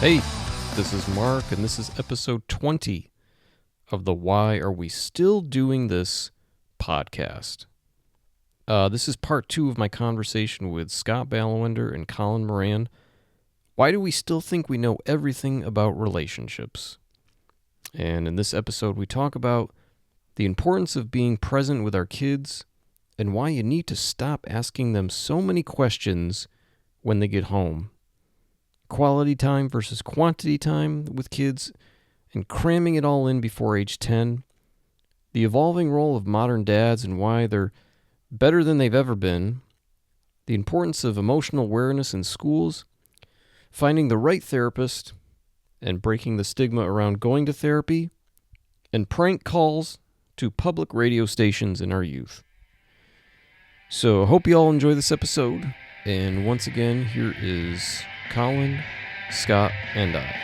Hey, this is Mark, and this is episode 20 of the Why Are We Still Doing This podcast. This is part 2 of my conversation with Scott Balawener and Colin Moran. Why do we still think we know everything about relationships? And in this episode, we talk about the importance of being present with our kids and why you need to stop asking them so many questions when they get home. Quality time versus quantity time with kids, and cramming it all in before age 10, the evolving role of modern dads and why they're better than they've ever been, the importance of emotional awareness in schools, finding the right therapist, and breaking the stigma around going to therapy, and prank calls to public radio stations in our youth. So I hope you all enjoy this episode, and once again, here is Colin, Scott, and I.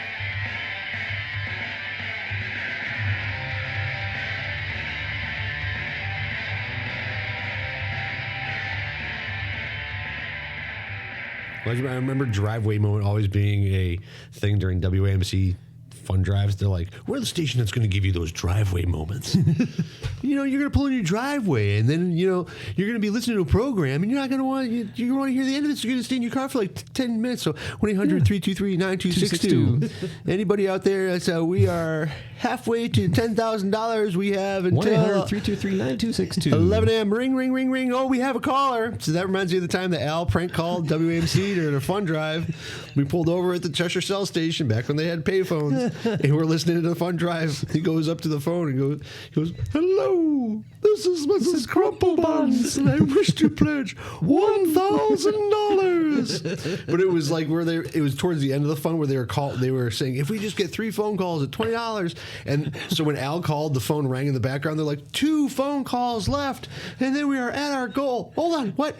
I remember driveway moment always being a thing during WAMC fun drives. They're like, we're the station that's going to give you those driveway moments. You're going to pull in your driveway, and then, you're going to be listening to a program, and you're not going to want, you're going to want to hear the end of it, so you're going to stay in your car for like 10 minutes. So 1-800-323-9262. Anybody out there? So we are halfway to $10,000 we have until 1-800-323-9262. 11 a.m. Ring, ring, ring, ring. Oh, we have a caller. So that reminds me of the time that Al prank called WAMC during a fun drive. We pulled over at the Cheshire Cell Station back when they had payphones, and we're listening to the fun drive. He goes up to the phone and goes, hello, this is Mrs. Crumplebuns, and I wish to pledge $1,000. But it was like it was towards the end of the fun where they were saying, if we just get 3 phone calls at $20. And so when Al called, the phone rang in the background. They're like, 2 phone calls left, and then we are at our goal. Hold on, what?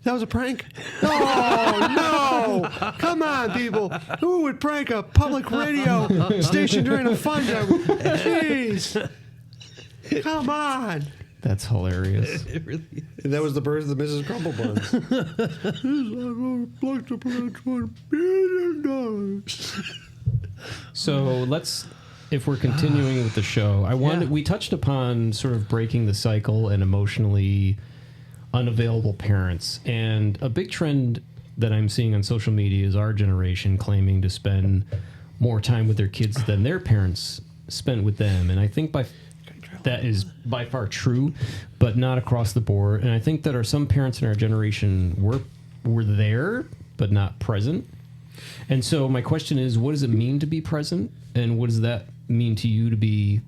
That was a prank? Oh, no. Come on, people. Who would prank a public radio station during a fun drive? Jeez. Come on. That's hilarious. It really is. And that was the birth of the Mrs. Crumplebuns. I'd like to pledge $1 billion. So if we're continuing with the show, we touched upon sort of breaking the cycle and emotionally unavailable parents. And a big trend that I'm seeing on social media is our generation claiming to spend more time with their kids than their parents spent with them. And I think that is by far true, but not across the board. And I think that some parents in our generation were there, but not present. And so my question is, what does it mean to be present? And what does that mean to you to be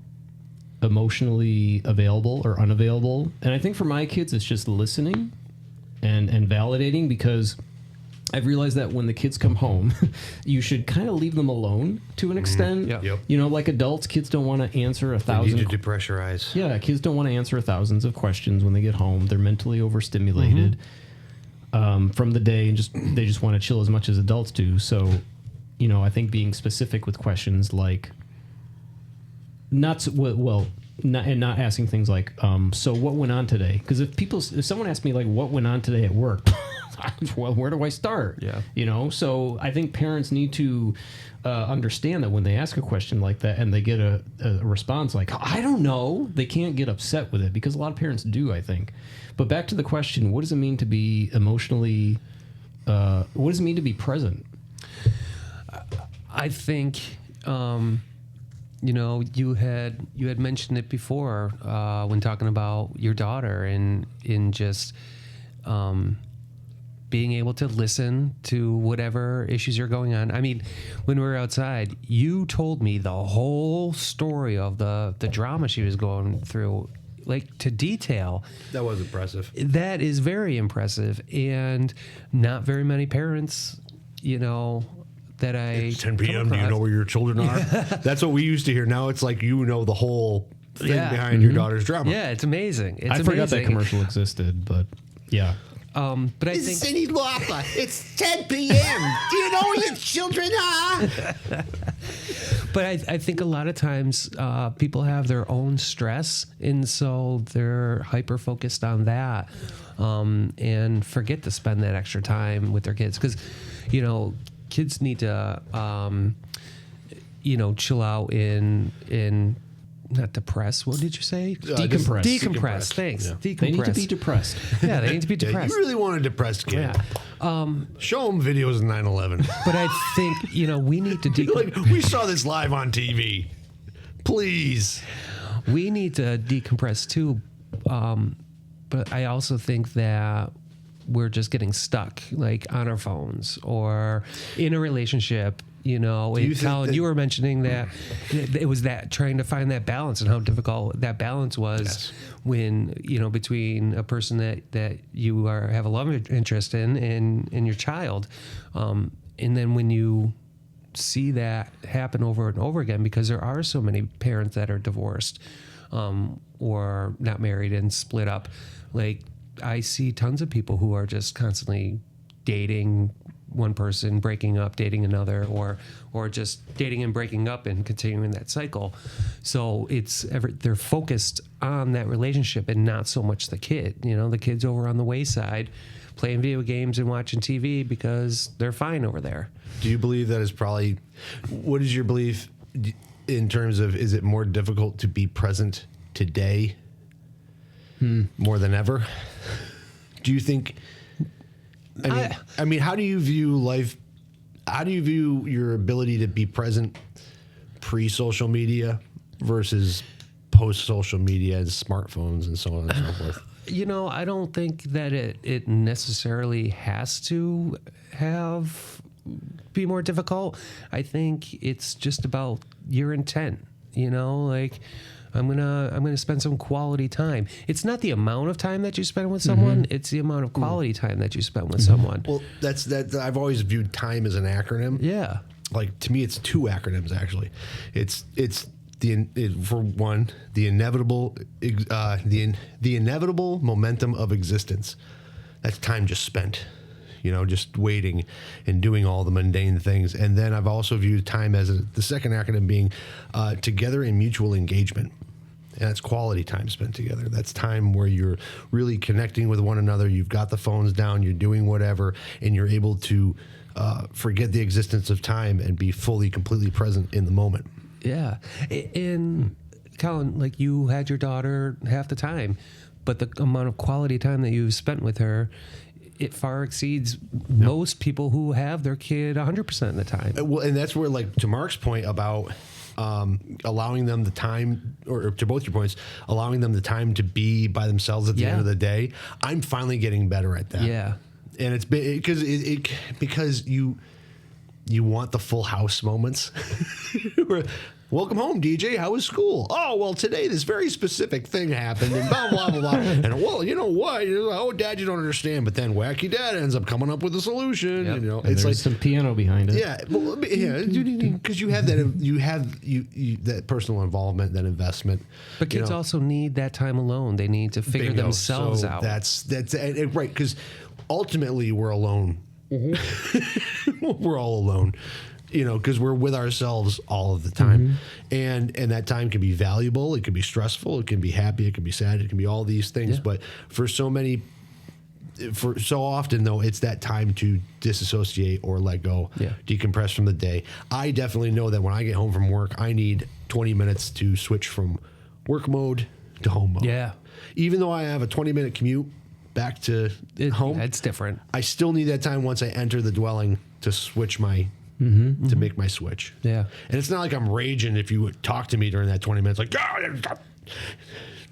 emotionally available or unavailable? And I think for my kids, it's just listening and validating, because I've realized that when the kids come home, you should kind of leave them alone to an extent. Yep. Like adults, kids don't want to answer 1,000. They need to depressurize. Yeah, kids don't want to answer thousands of questions when they get home. They're mentally overstimulated from the day, and they just want to chill as much as adults do. So, I think being specific with questions like not asking things like, so what went on today? Because if someone asks me like, what went on today at work? Well, where do I start? Yeah. So I think parents need to understand that when they ask a question like that and they get a response like, I don't know, they can't get upset with it, because a lot of parents do, I think. But back to the question, what does it mean to be emotionally, what does it mean to be present? I think, you had mentioned it before when talking about your daughter and in just being able to listen to whatever issues are going on. I mean, when we were outside, you told me the whole story of the drama she was going through, like to detail. That was impressive. That is very impressive, and not very many parents, that It's 10 p.m. Do you know where your children are? That's what we used to hear. Now it's like the whole thing behind your daughter's drama. Yeah, it's amazing. I forgot that commercial existed, but yeah. But I think Cindy Lauper. It's 10 p.m. Do you know where your children are? But I think a lot of times people have their own stress, and so they're hyper focused on that, and forget to spend that extra time with their kids. Because, kids need to, chill out in not depress. What did you say? Decompress. Decompress. Thanks. Yeah. Decompress. They need to be depressed. Yeah, they need to be depressed. You really want a depressed kid. Yeah. Show them videos of 9/11. But I think, we need to Like, we saw this live on TV. Please. we need to decompress too. But I also think that we're just getting stuck like on our phones or in a relationship. you think Colin, that- you were mentioning that it was that trying to find that balance and how difficult that balance was Yes. when, between a person that you have a love interest in and your child. And then when you see that happen over and over again, because there are so many parents that are divorced or not married and split up, like I see tons of people who are just constantly dating one person, breaking up, dating another, or just dating and breaking up and continuing that cycle. So they're focused on that relationship and not so much the kid. The kid's over on the wayside playing video games and watching TV because they're fine over there. Do you believe that is probably, what is your belief in terms of, is it more difficult to be present today more than ever? Do you think, I mean, how do you view life? How do you view your ability to be present pre-social media versus post-social media and smartphones and so on and so forth? I don't think that it necessarily has to be more difficult. I think it's just about your intent. Like I'm gonna spend some quality time. It's not the amount of time that you spend with someone; it's the amount of quality time that you spend with someone. Well, that's that. I've always viewed time as an acronym. Yeah. Like to me, it's two acronyms actually. It's for one, the inevitable momentum of existence. That's time just spent, just waiting and doing all the mundane things. And then I've also viewed time as the second acronym being together in mutual engagement. And that's quality time spent together. That's time where you're really connecting with one another. You've got the phones down, you're doing whatever, and you're able to forget the existence of time and be fully, completely present in the moment. Yeah. And Colin, like you had your daughter half the time, but the amount of quality time that you've spent with her, it far exceeds most people who have their kid 100% of the time. Well, and that's where, like, to Mark's point about allowing them the time, or to both your points, allowing them the time to be by themselves at the end of the day, I'm finally getting better at that. Yeah. And it's because you want the full house moments. Welcome home, DJ. How was school? Oh, well, today this very specific thing happened, and blah, blah, blah, blah. And, well, you know what? Oh, Dad, you don't understand. But then Wacky Dad ends up coming up with a solution. Yep. And It's there's like some piano behind it. yeah, because you have that, that personal involvement, that investment. But kids also need that time alone. They need to figure Bingo. themselves So out. That's right, because ultimately we're alone. We're all alone, because we're with ourselves all of the time, and that time can be valuable. It can be stressful. It can be happy. It can be sad. It can be all these things. Yeah. But for so often though, it's that time to disassociate or let go, decompress from the day. I definitely know that when I get home from work, I need 20 minutes to switch from work mode to home mode. Yeah. Even though I have a 20-minute commute back to home, It's different. I still need that time once I enter the dwelling to switch to make my switch. Yeah. And it's not like I'm raging if you would talk to me during that 20 minutes, like,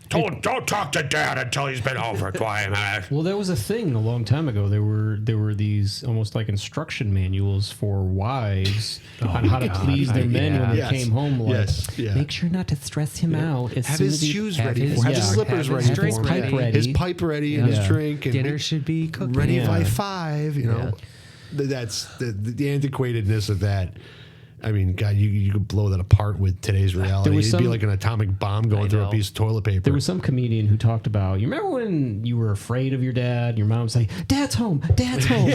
don't talk to Dad until he's been home for 20 minutes. Well, there was a thing a long time ago. There were these almost like instruction manuals for wives on how to please their men when they Yes. came home. Like, Yes. Yeah. make sure not to stress him out. As Have soon his as he- shoes have ready. his- Have his yeah, slippers have ready. his drink for him. ready. Pipe His ready. pipe ready and his Yeah. drink. And Dinner should be cooked. ready Yeah. by 5. That's the antiquatedness of that. I mean, God, you could blow that apart with today's reality. was It'd be some- like an atomic bomb going I through a know. piece of toilet paper. There was some comedian who talked about, you remember when you were afraid of your dad and your mom was like, Dad's home, Dad's home.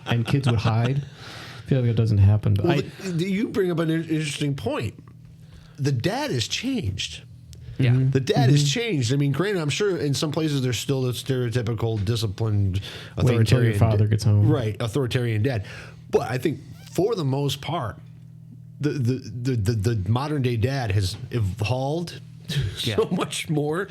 And kids would hide. I feel like it doesn't happen. But Well, you bring up an interesting point. The dad has changed. Yeah. The dad has changed. I mean, granted, I'm sure in some places there's still the stereotypical, disciplined, Wait until your authoritarian father gets home. Right, authoritarian dad. But I think for the most part, the modern day dad has evolved so much more.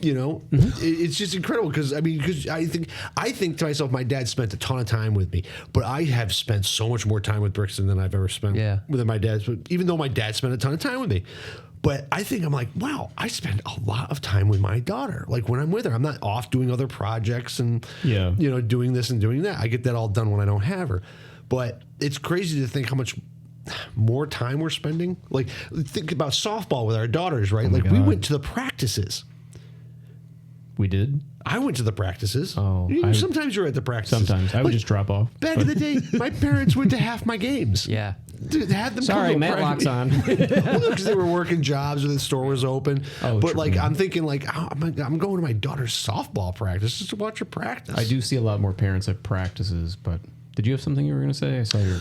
You know, it's just incredible because I think to myself, my dad spent a ton of time with me, but I have spent so much more time with Brixton than I've ever spent with my dad. Even though my dad spent a ton of time with me, but I think I'm like, wow, I spend a lot of time with my daughter. Like when I'm with her, I'm not off doing other projects and doing this and doing that. I get that all done when I don't have her. But it's crazy to think how much more time we're spending. Like think about softball with our daughters, right? We went to the practices. We did? I went to the practices. Oh, sometimes you're at the practices. Sometimes. I would just drop off. Back in the day, my parents went to half my games. Yeah. Dude, had them Sorry, Matlock's on. Because they were working jobs or the store was open. Oh, but true. like, I'm thinking like, I'm going to my daughter's softball practice just to watch her practice. I do see a lot more parents at practices, but did you have something you were going to say? I saw your...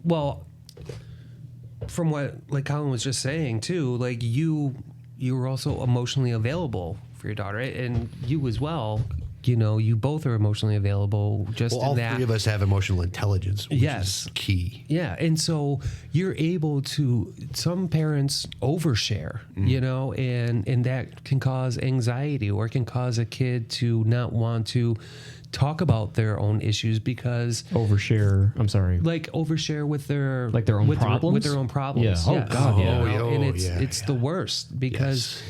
Well, from what like Colin was just saying too, like you were also emotionally available for your daughter, right? And you as well. You know, you both are emotionally available. Just all in that, three of us have emotional intelligence, which is key. Yeah, and so you're able to. Some parents overshare, you know, and that can cause anxiety, or it can cause a kid to not want to talk about their own issues because overshare. I'm sorry, like overshare with their own problems. With their own problems. Yeah. Oh God. Yeah. And it's the worst because.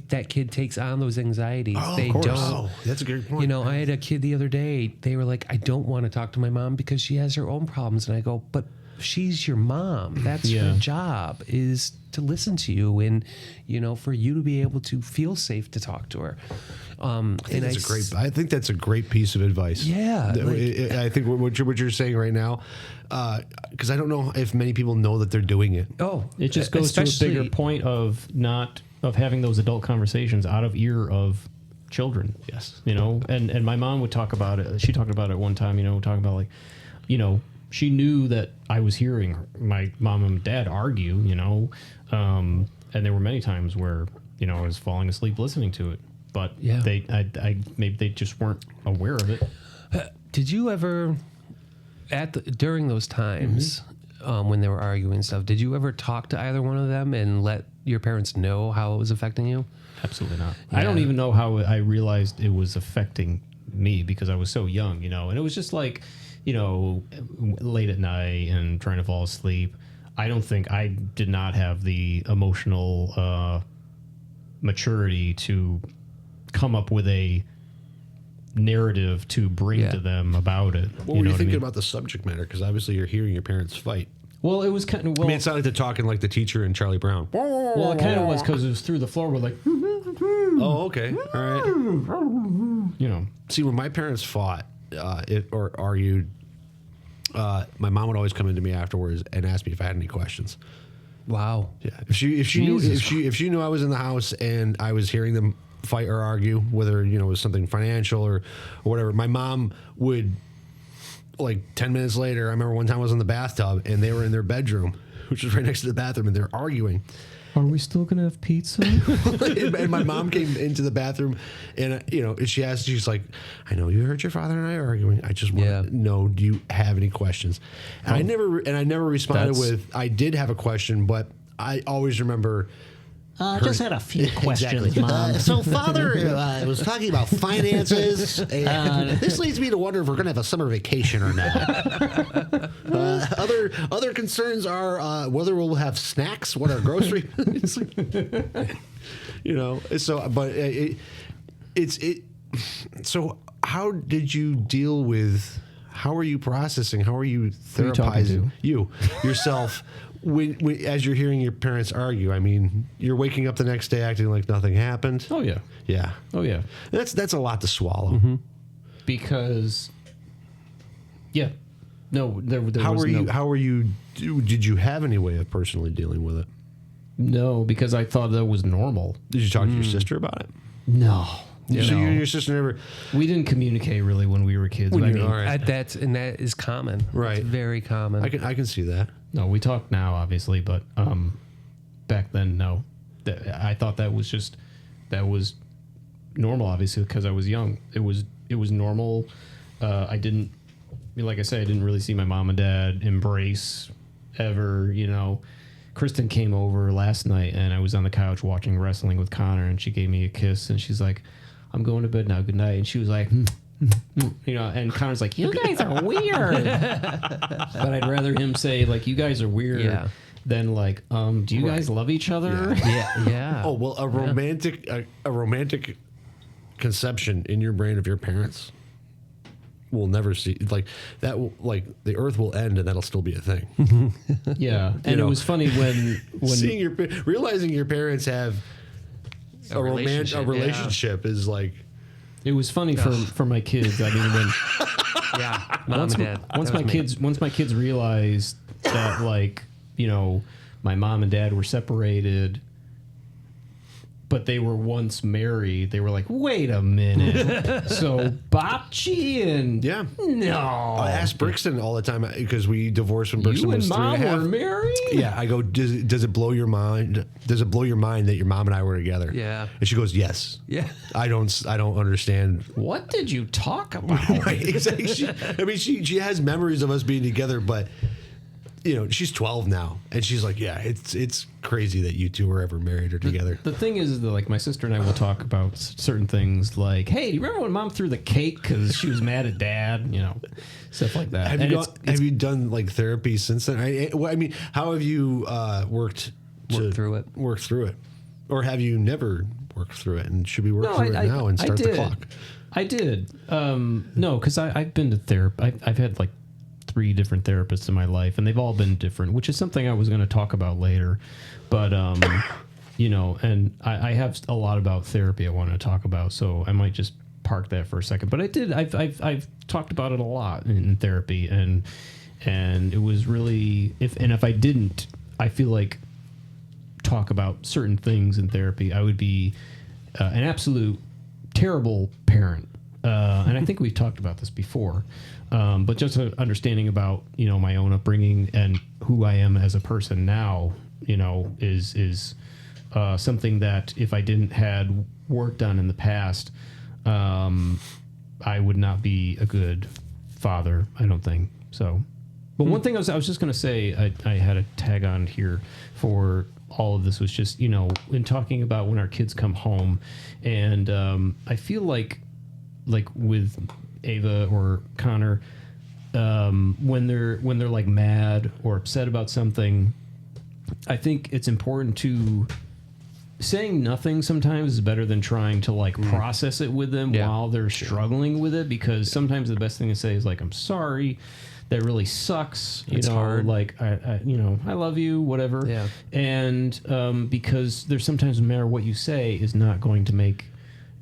That kid takes on those anxieties. They of course. don't. Oh, that's a great point. You know, I had a kid the other day. They were like, I don't want to talk to my mom because she has her own problems. And I go, but she's your mom. That's her job, is to listen to you and, you know, for you to be able to feel safe to talk to her. I think that's a great piece of advice. Yeah. I think what you're saying right now, because I don't know if many people know that they're doing it. Oh, it just goes to a bigger point of having those adult conversations out of ear of children. Yes. You know, and my mom would talk about it. She talked about it one time, you know, talking about like, you know, she knew that I was hearing my mom and dad argue, you know, and there were many times where, you know, I was falling asleep listening to it, but maybe they just weren't aware of it. Did you ever, during those times when they were arguing and stuff, did you ever talk to either one of them and let your parents know how it was affecting you? Absolutely not. Yeah. I don't even know how I realized it was affecting me because I was so young, you know, and it was just like, you know, late at night and trying to fall asleep. I did not have the emotional maturity to come up with a narrative to bring to them about it. What were you thinking about the subject matter? Because obviously you're hearing your parents fight. Well, it was kind of... I mean, it sounded like they're talking like the teacher and Charlie Brown. Well, it kind of was because it was through the floor with like... Oh, okay. All right. You know. See, when my parents fought or argued, my mom would always come into me afterwards and ask me if I had any questions. Wow. Yeah. If she knew I was in the house and I was hearing them fight or argue, whether, you know, it was something financial or whatever, my mom would... Like 10 minutes later, I remember one time I was in the bathtub and they were in their bedroom, which was right next to the bathroom, and they're arguing. Are we still going to have pizza? And my mom came into the bathroom and, you know, she's like, I know you heard your father and I arguing. I just want to know, do you have any questions? And I never responded with, I did have a question, but I always remember... I just had a few questions, exactly. Mom. So, Father was talking about finances, and this leads me to wonder if we're going to have a summer vacation or not. Other concerns are whether we'll have snacks, what our grocery, you know. So, but So, how did you deal with? How are you processing? How are you therapizing yourself? When, as you're hearing your parents argue, I mean, you're waking up the next day acting like nothing happened. Oh yeah, yeah. Oh yeah. That's a lot to swallow. Mm-hmm. Because, no, there How were you? Did you have any way of personally dealing with it? No, because I thought that was normal. Did you talk to your sister about it? No. So you and your sister never... We didn't communicate really when we were kids. All right. That is common. Right. It's very common. I can see that. No, we talk now, obviously, but back then, no. I thought that was normal, obviously, because I was young. It was normal. I didn't like I said, I didn't really see my mom and dad embrace ever, Kristen came over last night and I was on the couch watching wrestling with Connor and she gave me a kiss and she's like, I'm going to bed now, good night. And she was like, and Connor's like, you guys are weird. But I'd rather him say, like, you guys are weird than like, do you guys love each other? Yeah. Oh, well, a romantic conception in your brain of your parents will never see, like, that will, like, the earth will end and that'll still be a thing. Yeah. And it was funny when seeing realizing your parents have a relationship is like, it was funny for my kids. I mean, when Mom and Dad. once my kids realized that, like, my mom and dad were separated, but they were once married, they were like, wait a minute. So Bocce and no. I ask Brixton all the time because we divorced when Brixton was 3.5. You and Mom were married? Yeah, I go, does it blow your mind? Does it blow your mind that your mom and I were together? Yeah. And she goes, yes. Yeah. I don't understand. What did you talk about? Right, exactly. She has memories of us being together, but she's 12 now, and she's like, yeah, it's crazy that you two were ever married or together. The thing is that, like, my sister and I will talk about certain things, like, hey, do you remember when Mom threw the cake because she was mad at Dad? Stuff like that. Have you done, like, therapy since then? I mean, how have you worked through it? Or have you never worked through it? And should we work through it now and start the clock? I did. No, because I've been to therapy. I've had, like, 3 different therapists in my life, and they've all been different, which is something I was going to talk about later. But, and I have a lot about therapy I want to talk about, so I might just park that for a second. But I've talked about it a lot in therapy, and it was really, if I didn't, I feel like, talk about certain things in therapy, I would be an absolute terrible parent. And I think we've talked about this before. But just an understanding about, my own upbringing and who I am as a person now, is something that if I didn't had work done in the past, I would not be a good father, I don't think. So, but one thing I was just going to say, I had a tag on here for all of this was just, in talking about when our kids come home, and I feel like with Ava or Connor, when they're like mad or upset about something, I think it's important to saying nothing sometimes is better than trying to like process it with them while they're struggling with it, because sometimes the best thing to say is like, I'm sorry, that really sucks. It's hard. Like, I love you, whatever. Yeah. And because there's sometimes no matter what you say is not going to make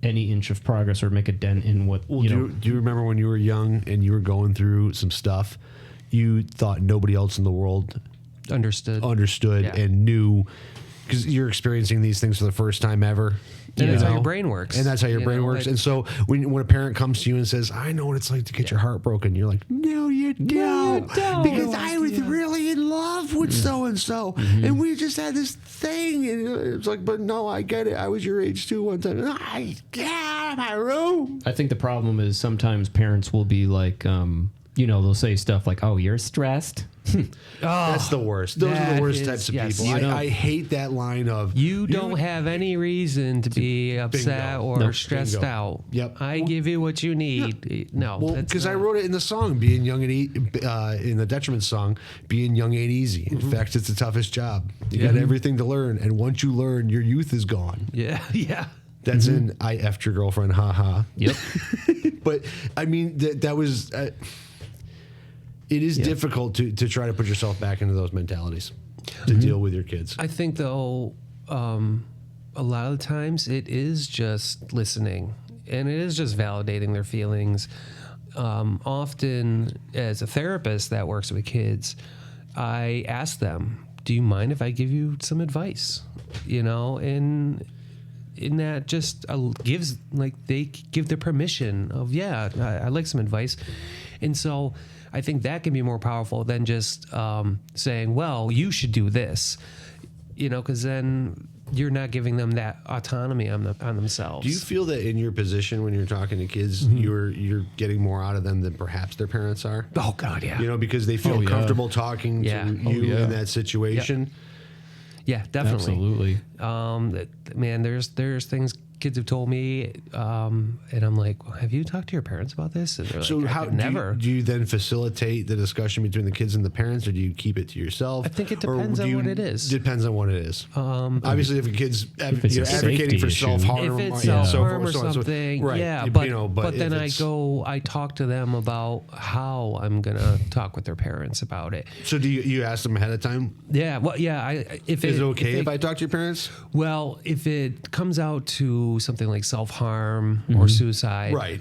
any inch of progress or make a dent in what, do you remember when you were young and you were going through some stuff, you thought nobody else in the world understood and knew, because you're experiencing these things for the first time ever. And that's how your brain works. And that's how your brain works. And so when a parent comes to you and says, I know what it's like to get your heart broken, you're like, no, you don't. Because I was really in love with so-and-so. And we just had this thing. And it's like, but no, I get it. I was your age too one time. Get out of my room. I think the problem is sometimes parents will be like, they'll say stuff like, oh, you're stressed. That's the worst. Those are the worst types of people. I hate that line of, you don't have any reason to be upset or stressed out. Yep. I give you what you need. Yeah. No. Well, because I wrote it in the song, being young and in the Detriment song, being young ain't easy. In fact, it's the toughest job. You got everything to learn, and once you learn, your youth is gone. Yeah. That's in I effed your girlfriend, haha. Yep. But I mean, that was. It is difficult to try to put yourself back into those mentalities to deal with your kids. I think, though, a lot of the times it is just listening, and it is just validating their feelings. Often, as a therapist that works with kids, I ask them, do you mind if I give you some advice? And in that just gives, like, they give the permission of, I like some advice. And so I think that can be more powerful than just saying, well, you should do this, because then you're not giving them that autonomy on themselves. Do you feel that in your position when you're talking to kids, you're getting more out of them than perhaps their parents are? Oh God, yeah. You know, because they feel comfortable talking Yeah. to you in that situation. Yeah, definitely. Absolutely. Man, there's things kids have told me, and I'm like, well, have you talked to your parents about this? And they're So like, how never. do you then facilitate the discussion between the kids and the parents, or do you keep it to yourself? I think it Or depends do on you- what it is. Depends on what it is. Obviously, if a kid's it's a advocating safety for issue. self-harm, If it's so self-harm forth, or so on, so- something, right? yeah. You But, know, but then if I talk to them about how I'm gonna talk with their parents about it. So do you ask them ahead of time? Yeah, well, yeah. Is it okay if I talk to your parents? Well, if it comes out to something like self-harm or suicide, Right.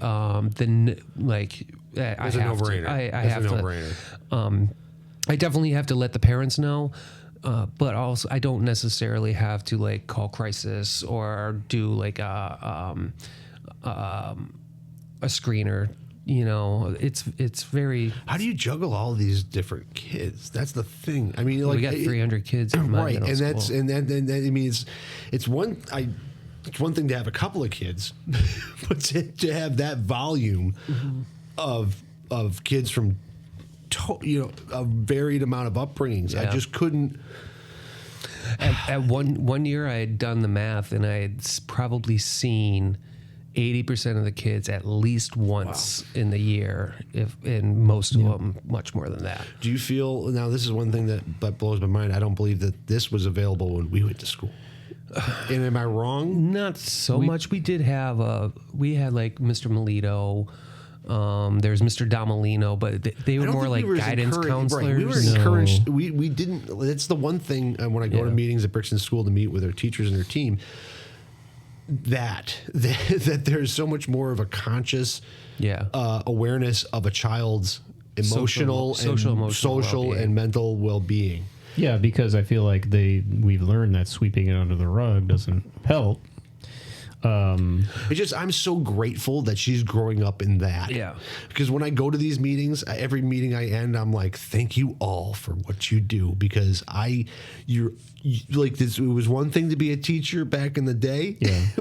Then like I It's a have no-brainer. to. I It's have a to. no-brainer. I definitely have to let the parents know, but also I don't necessarily have to like call crisis or do like a screener. You know, it's very. How do you juggle all these different kids? That's the thing. I mean, like We got 300 kids in my right, middle and school. that's and I mean, it's one thing to have a couple of kids, but to have that volume of kids from a varied amount of upbringings, I Yeah. just couldn't. At one year, I had done the math, and I had probably seen 80% of the kids at least once in the year, and most of them much more than that. Do you feel now? This is one thing that blows my mind. I don't believe that this was available when we went to school. And am I wrong? Not so much. We did have we had like Mr. Melito. There's Mr. Domolino, but they were I don't more think like we were as guidance encouraged- right, we were counselors. encouraged. We didn't. That's the one thing when I go to Yeah. meetings at Brixton School to meet with our teachers and their team. That there's so much more of a conscious Yeah. awareness of a child's emotional, emotional well-being. and mental well-being. Yeah, because I feel like we've learned that sweeping it under the rug doesn't help. It's just I'm so grateful that she's growing up in that. Yeah. Because when I go to these meetings, every meeting I end, I'm like, thank you all for what you do. Because you're like this. It was one thing to be a teacher back in the day,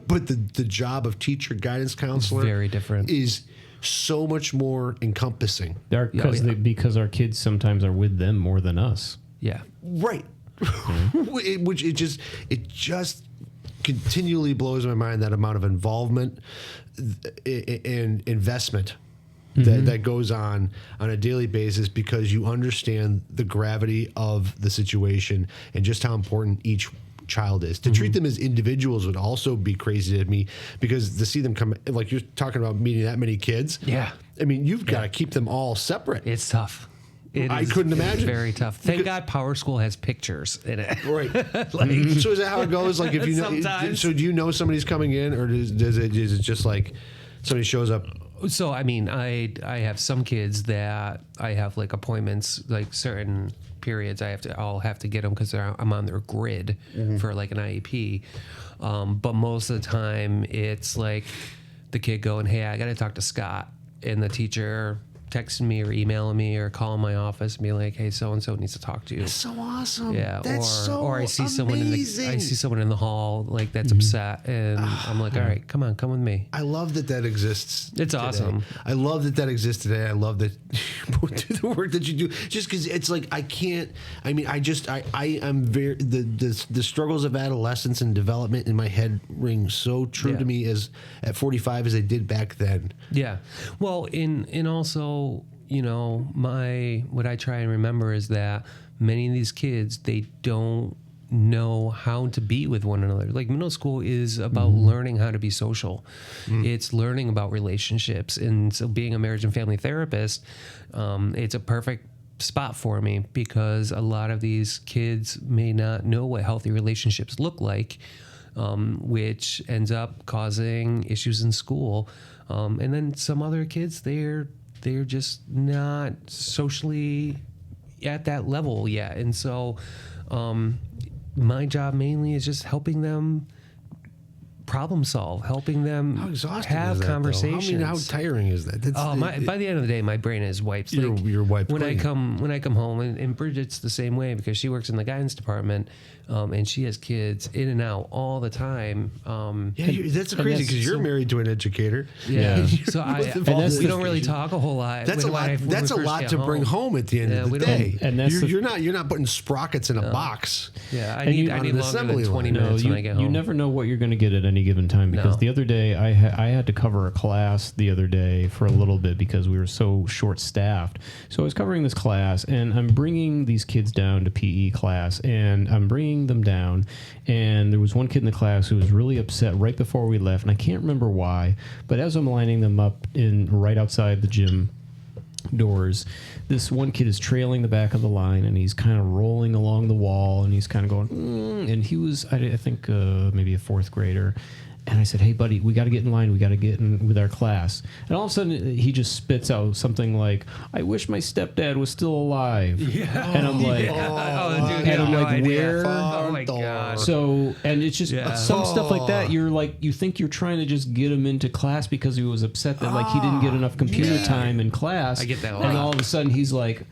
but the job of teacher guidance counselor very different. is so much more encompassing. Because our kids sometimes are with them more than us. Yeah. Right. Which it just continually blows my mind, that amount of involvement and investment that goes on a daily basis, because you understand the gravity of the situation and just how important each child is. To treat them as individuals would also be crazy to me, because to see them come, like you're talking about meeting that many kids. Yeah. I mean, you've got to keep them all separate. It's tough. I couldn't imagine. Very tough. Thank God Power School has pictures in it. Right. So is that how it goes? Like if you know, Sometimes. so do you know somebody's coming in, or is it just like somebody shows up? So I mean, I have some kids that I have like appointments, like certain periods I'll have to get them because I'm on their grid for like an IEP. But most of the time it's like the kid going, "Hey, I got to talk to Scott," and the teacher texting me or emailing me or calling my office and be like, "Hey, so and so needs to talk to you." That's so awesome. Yeah, That's or I see someone amazing. I see someone in the hall like that's upset, and I'm like, "All right, come with me." I love that exists. It's today. awesome. I love that exists today. I love that you do the work that you do. Just because it's like I can't. I mean, I am very the struggles of adolescence and development in my head ring so true to me as at 45 as they did back then. Yeah. Well, in also, you know, what I try and remember is that many of these kids, they don't know how to be with one another. Like middle school is about learning how to be social. It's learning about relationships. And so being a marriage and family therapist, it's a perfect spot for me, because a lot of these kids may not know what healthy relationships look like, which ends up causing issues in school. And then some other kids, they're just not socially at that level yet. And so my job mainly is just helping them problem solve, helping them How exhausting have is that, though? conversations. How tiring is that? By the end of the day, my brain is wiped. You're wiped when clean. I come home, and Bridget's the same way because she works in the guidance department, and she has kids in and out all the time. That's crazy because you're married to an educator. Yeah. So we don't really education. talk a whole lot. That's a lot. That's a lot to bring home at the end of the day. And that's you're not putting sprockets in a box. Yeah, I need longer than 20 minutes when I get home. You never know what you're going to get at any given time because the other day I had to cover a class the other day for a little bit because we were so short-staffed. So I was covering this class and I'm bringing these kids down to PE class and I'm bringing them down and there was one kid in the class who was really upset right before we left and I can't remember why, but as I'm lining them up right outside the gym doors, this one kid is trailing the back of the line and he's kind of rolling along the wall and he's kind of going and he was I think maybe a fourth grader. And I said, hey, buddy, we got to get in line. We got to get in with our class. And all of a sudden, he just spits out something like, I wish my stepdad was still alive. Yeah. And I'm like, where? Oh, my God. So, and it's just some stuff like that. You're like, you think you're trying to just get him into class because he was upset that like he didn't get enough computer time in class. I get that a lot. And all of a sudden, he's like,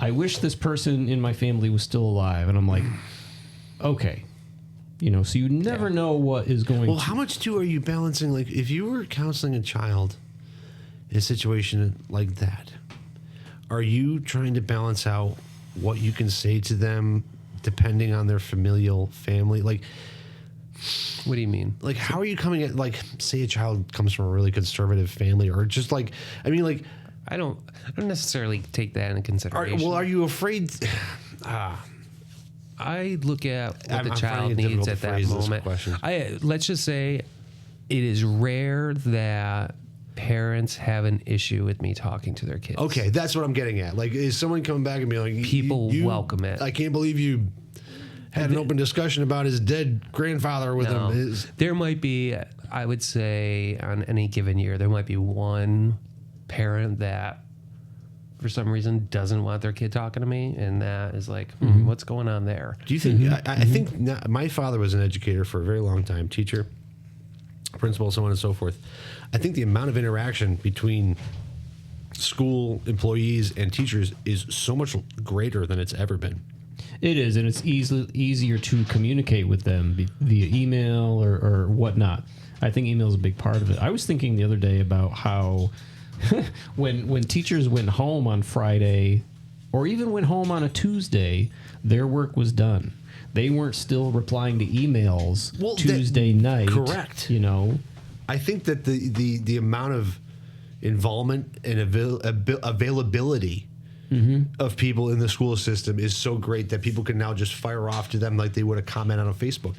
I wish this person in my family was still alive. And I'm like, okay. So you never know what is going Well, how much too are you balancing? Like, if you were counseling a child in a situation like that, are you trying to balance out what you can say to them depending on their family? Like, what do you mean? Like, how are you coming at, like, say a child comes from a really conservative family or just like, I mean, like, I don't necessarily take that into consideration. Are you afraid? I look at what the I'm child finding it needs difficult at to that phrase this moment. question. Let's just say it is rare that parents have an issue with me talking to their kids. Okay, that's what I'm getting at. Like, is someone coming back and being like, people welcome it. I can't believe you had an open discussion about his dead grandfather with him. There might be, I would say, on any given year, there might be one parent that for some reason doesn't want their kid talking to me, and that is like, what's going on there? Do you think? I think my father was an educator for a very long time, teacher, principal, so on and so forth. I think the amount of interaction between school employees and teachers is so much greater than it's ever been. It is, and it's easier to communicate with them via email or whatnot. I think email is a big part of it. I was thinking the other day about how when teachers went home on Friday or even went home on a Tuesday, their work was done. They weren't still replying to emails Tuesday night. Correct. I think that the amount of involvement and availability of people in the school system is so great that people can now just fire off to them like they would have commented on a Facebook,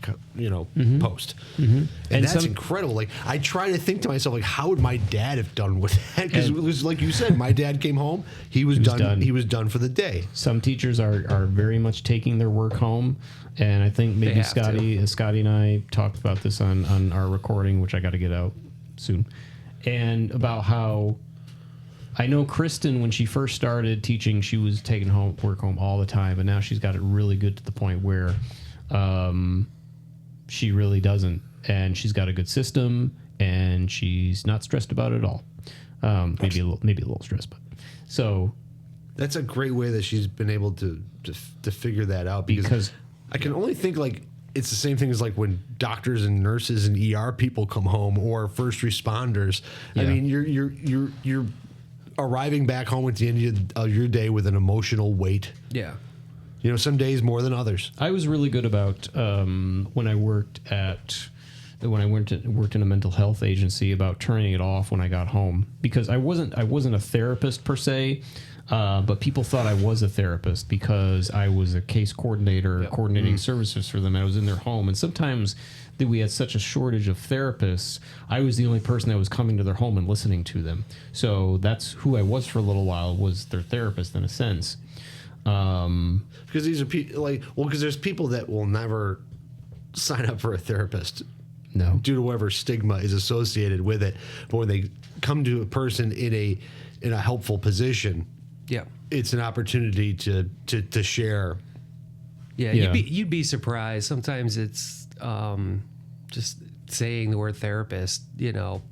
post. And that's incredible. Like, I try to think to myself, like, how would my dad have done with that? Because it was like you said, my dad came home, he was done. He was done for the day. Some teachers are very much taking their work home, and I think maybe Scotty and I talked about this on our recording, which I got to get out soon, and about how I know Kristen, when she first started teaching, she was taking work home all the time, and now she's got it really good to the point where she really doesn't, and she's got a good system, and she's not stressed about it at all. Maybe a little stressed, but so that's a great way that she's been able to figure that out because I can only think like it's the same thing as like when doctors and nurses and ER people come home or first responders. Yeah. I mean, you're arriving back home at the end of your day with an emotional weight. Yeah. Some days more than others. I was really good about when I worked in a mental health agency about turning it off when I got home because I wasn't a therapist per se, but people thought I was a therapist because I was a case coordinator coordinating services for them. I was in their home, and sometimes that we had such a shortage of therapists, I was the only person that was coming to their home and listening to them. So that's who I was for a little while, was their therapist in a sense. Because these are people because there's people that will never sign up for a therapist. No. Due to whatever stigma is associated with it. But when they come to a person in a helpful position, it's an opportunity to share. Yeah. You'd be surprised. Sometimes it's just saying the word therapist,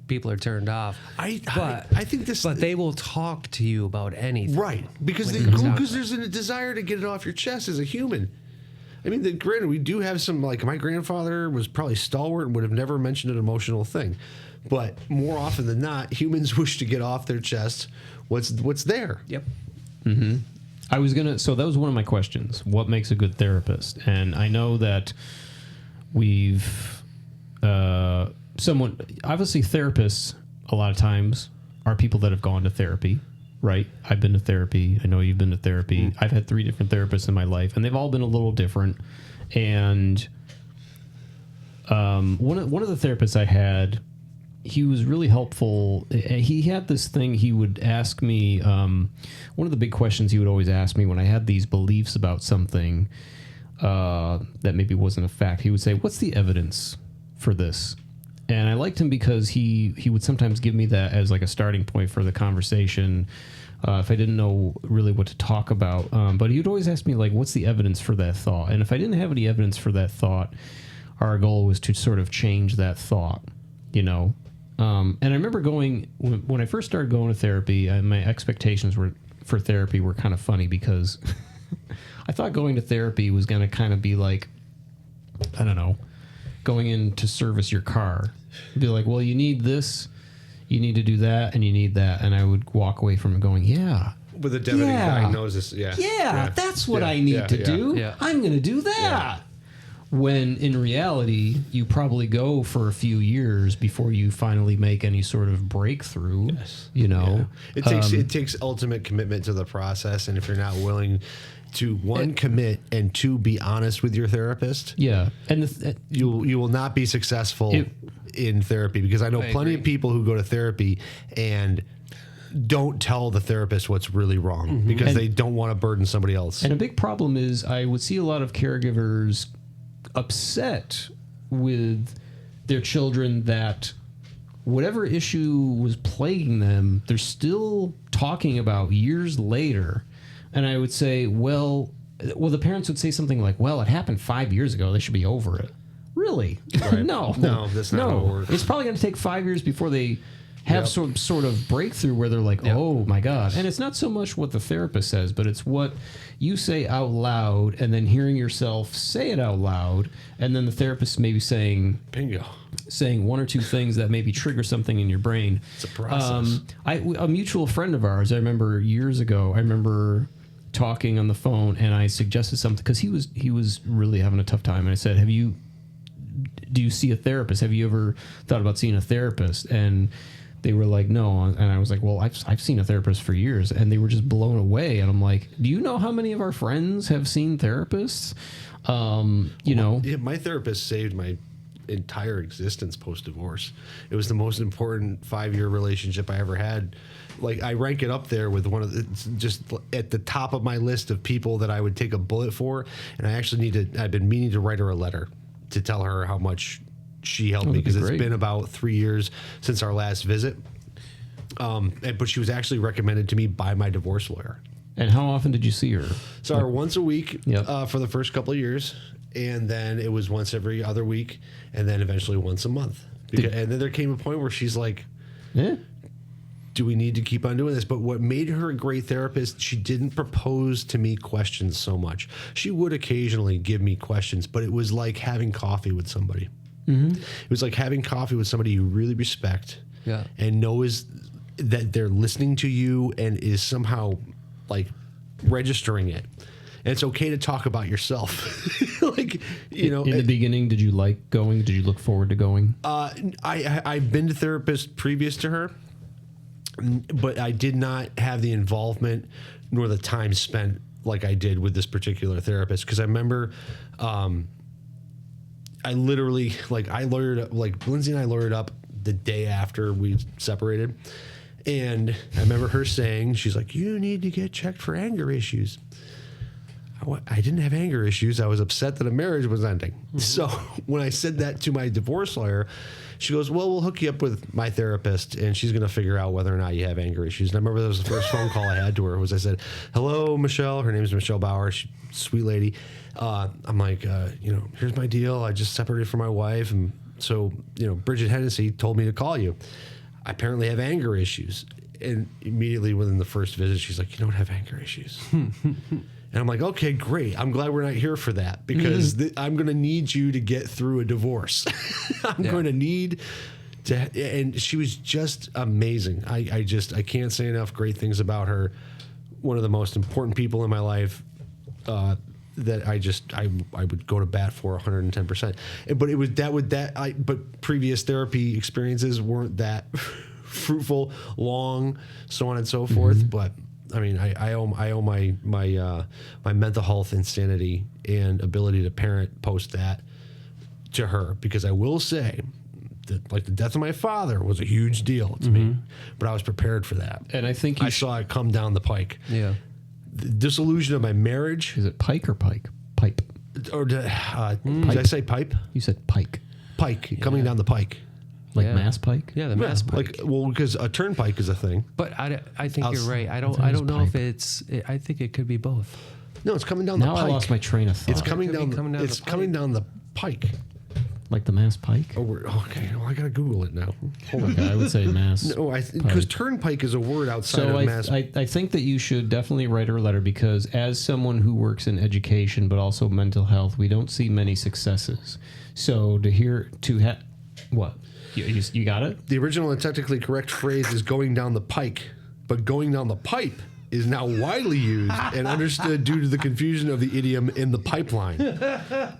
people are turned off. I think this, but they will talk to you about anything, right? Because there's a desire to get it off your chest as a human. I mean, granted, we do have some, like, my grandfather was probably stalwart and would have never mentioned an emotional thing. But more often than not, humans wish to get off their chest what's there. Yep. Mm-hmm. So that was one of my questions. What makes a good therapist? And I know that we've, obviously therapists a lot of times are people that have gone to therapy. Right. I've been to therapy. I know you've been to therapy. I've had 3 different therapists in my life, and they've all been a little different. And one of the therapists I had, he was really helpful. He had this thing he would ask me. One of the big questions he would always ask me when I had these beliefs about something that maybe wasn't a fact, he would say, "What's the evidence for this?" And I liked him because he would sometimes give me that as like a starting point for the conversation if I didn't know really what to talk about. But he would always ask me, like, what's the evidence for that thought? And if I didn't have any evidence for that thought, our goal was to sort of change that thought, And I remember when I first started going to therapy, my expectations for therapy were kind of funny because I thought going to therapy was going to kind of be like, I don't know, going in to service your car. Be like, well, you need this, you need to do that, and you need that. And I would walk away from it going, yeah. With a definite diagnosis, Yeah, that's what I need to do. Yeah. I'm going to do that. Yeah. When in reality, you probably go for a few years before you finally make any sort of breakthrough. Yes. It takes ultimate commitment to the process, and if you're not willing to commit, and 2, be honest with your therapist, and you will not be successful in therapy, because I know plenty of people who go to therapy and don't tell the therapist what's really wrong because they don't want to burden somebody else. And a big problem is I would see a lot of caregivers upset with their children that whatever issue was plaguing them, they're still talking about years later. And I would say, well, the parents would say something like, well, it happened 5 years ago. They should be over it. Really? Right. No, that's not how it works. It's probably going to take 5 years before they have some sort of breakthrough where they're like, oh my God. And it's not so much what the therapist says, but it's what you say out loud, and then hearing yourself say it out loud, and then the therapist maybe saying 1 or 2 things that maybe trigger something in your brain. It's a process. A mutual friend of ours, I remember years ago, talking on the phone, and I suggested something because he was really having a tough time, and I said, do you see a therapist? Have you ever thought about seeing a therapist? And they were like, no. And I was like, well, I've seen a therapist for years. And they were just blown away. And I'm like, do you know how many of our friends have seen therapists? My therapist saved my entire existence post-divorce. It was the most important 5-year relationship I ever had. Like, I rank it up there with just at the top of my list of people that I would take a bullet for. And I've been meaning to write her a letter to tell her how much she helped me, because it's been about 3 years since our last visit. But she was actually recommended to me by my divorce lawyer. And how often did you see her? Saw her once a week for the first couple of years. And then it was once every other week. And then eventually once a month. And then there came a point where she's like, do we need to keep on doing this? But what made her a great therapist, she didn't propose to me questions so much. She would occasionally give me questions, but it was like having coffee with somebody. It was like having coffee with somebody you really respect and knows that they're listening to you and is somehow like registering it. And it's okay to talk about yourself. In the beginning, did you like going? Did you look forward to going? I've been to therapists previous to her, but I did not have the involvement nor the time spent like I did with this particular therapist. Because I remember I literally, Lindsay and I lawyered up the day after we separated. And I remember her saying, she's like, you need to get checked for anger issues. I didn't have anger issues. I was upset that a marriage was ending. So when I said that to my divorce lawyer, she goes, well, we'll hook you up with my therapist, and she's going to figure out whether or not you have anger issues. And I remember that was the first phone call I had to her. I said, hello, Michelle. Her name is Michelle Bauer. She's a sweet lady. I'm like, here's my deal. I just separated from my wife, and So, Bridget Hennessy told me to call you. I apparently have anger issues. And immediately within the first visit, she's like, you don't have anger issues. And I'm like, okay, great. I'm glad we're not here for that because I'm going to need you to get through a divorce. I'm going to need to. And she was just amazing. I can't say enough great things about her. One of the most important people in my life that I would go to bat for 110%. But but previous therapy experiences weren't that fruitful, long, so on and so forth. But I mean, I owe my mental health insanity and ability to parent post that to her, because I will say that, like, the death of my father was a huge deal to me, but I was prepared for that, And I think I saw it come down the pike. Yeah. The dissolution of my marriage, Is it pike or pike? Pipe. or did I say pipe? You said pike. Pike coming down the pike. Like Yeah. Mass Pike? Yeah, the mass pike. Because a turnpike is a thing. But I think you're right. I Mass don't know if pipe. it's. I think it could be both. No, it's coming down the Now pike. I lost my train of thought. It's coming It could down. be coming down It's the coming down the pike. Like the Mass Pike? Oh, okay. Well, I gotta Google it now. Hold on. Okay, I would say Mass. No, because turnpike is a word outside So of mass. I think that you should definitely write her a letter, because as someone who works in education but also mental health, we don't see many successes. So what? You got it? The original and technically correct phrase is going down the pike, but going down the pipe is now widely used and understood due to the confusion of the idiom in the pipeline.